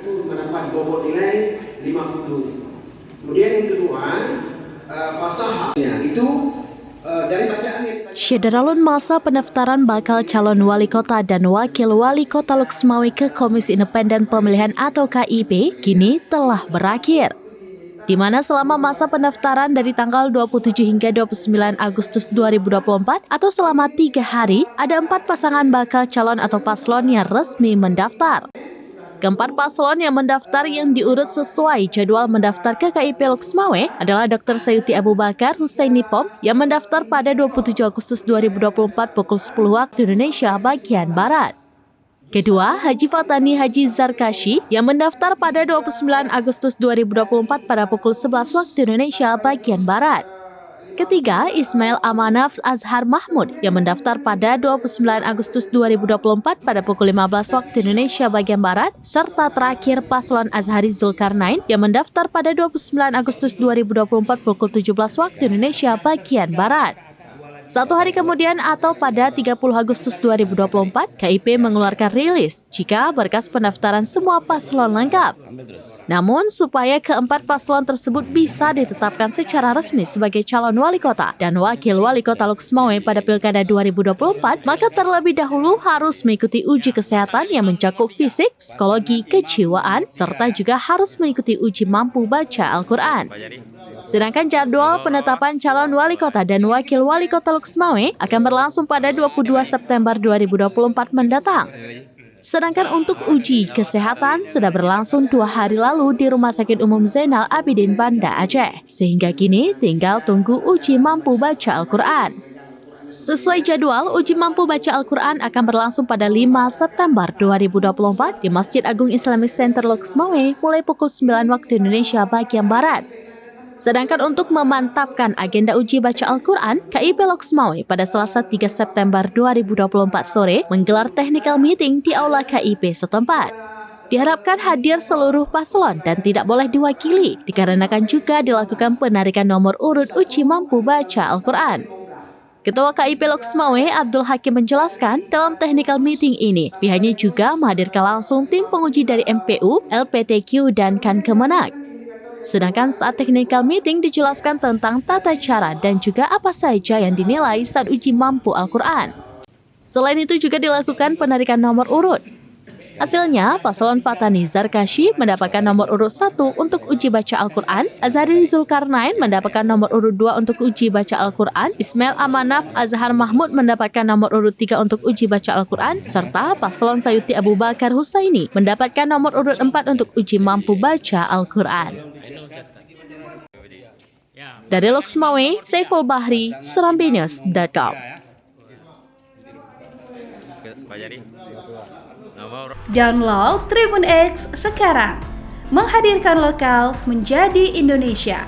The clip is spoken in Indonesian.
itu mendapat bobot nilai 50. Kemudian yang kedua, fasahnya itu dari bacaan yang Syederalun masa pendaftaran bakal calon wali kota dan wakil wali kota Luxmawe ke Komisi Independen Pemilihan atau KIP kini telah berakhir, di mana selama masa pendaftaran dari tanggal 27 hingga 29 Agustus 2024 atau selama 3 hari, ada 4 pasangan bakal calon atau paslon yang resmi mendaftar. Keempat paslon yang mendaftar yang diurut sesuai jadwal mendaftar ke KIP Luxmawe adalah Dr. Sayuti Abu Bakar Husaini Pom yang mendaftar pada 27 Agustus 2024 pukul 10 waktu Indonesia bagian Barat. Kedua, Haji Fatani Haji Zarkashi yang mendaftar pada 29 Agustus 2024 pada pukul 11 waktu Indonesia bagian Barat. Ketiga, Ismail Amanaf Azhar Mahmud yang mendaftar pada 29 Agustus 2024 pada pukul 15 waktu Indonesia bagian Barat, serta terakhir paslon Azhari Zulkarnain yang mendaftar pada 29 Agustus 2024 pukul 17 waktu Indonesia bagian Barat. 1 hari kemudian atau pada 30 Agustus 2024, KIP mengeluarkan rilis jika berkas pendaftaran semua paslon lengkap. Namun, supaya keempat paslon tersebut bisa ditetapkan secara resmi sebagai calon wali kota dan wakil wali kota Luxmawe pada Pilkada 2024, maka terlebih dahulu harus mengikuti uji kesehatan yang mencakup fisik, psikologi, kejiwaan, serta juga harus mengikuti uji mampu baca Al-Quran. Sedangkan jadwal penetapan calon wali kota dan wakil wali kota Luxmawe akan berlangsung pada 22 September 2024 mendatang. Sedangkan untuk uji kesehatan sudah berlangsung 2 hari lalu di Rumah Sakit Umum Zainal Abidin Banda Aceh. Sehingga kini tinggal tunggu uji mampu baca Al-Quran. Sesuai jadwal, uji mampu baca Al-Quran akan berlangsung pada 5 September 2024 di Masjid Agung Islamic Center Luxmawe mulai pukul 9 waktu Indonesia bagian Barat. Sedangkan untuk memantapkan agenda uji baca Al-Quran, KIP Luxmawe pada Selasa 3 September 2024 sore menggelar technical meeting di Aula KIP setempat. Diharapkan hadir seluruh paslon dan tidak boleh diwakili, dikarenakan juga dilakukan penarikan nomor urut uji mampu baca Al-Quran. Ketua KIP Luxmawe Abdul Hakim menjelaskan dalam technical meeting ini, pihaknya juga menghadirkan langsung tim penguji dari MPU, LPTQ, dan KAN Kemenak. Sedangkan saat technical meeting dijelaskan tentang tata cara dan juga apa saja yang dinilai saat uji mampu Al-Quran. Selain itu juga dilakukan penarikan nomor urut. Hasilnya, paslon Fatani Zarkashi mendapatkan nomor urut 1 untuk uji baca Al-Quran, Azhari Zulkarnain mendapatkan nomor urut 2 untuk uji baca Al-Quran, Ismail Amanaf Azhar Mahmud mendapatkan nomor urut 3 untuk uji baca Al-Quran, serta paslon Sayuti Abu Bakar Husaini mendapatkan nomor urut 4 untuk uji mampu baca Al-Quran. Dari Luxmawe, Saiful Bahri, SerambiNews.com. Download Tribun X sekarang, menghadirkan lokal menjadi Indonesia.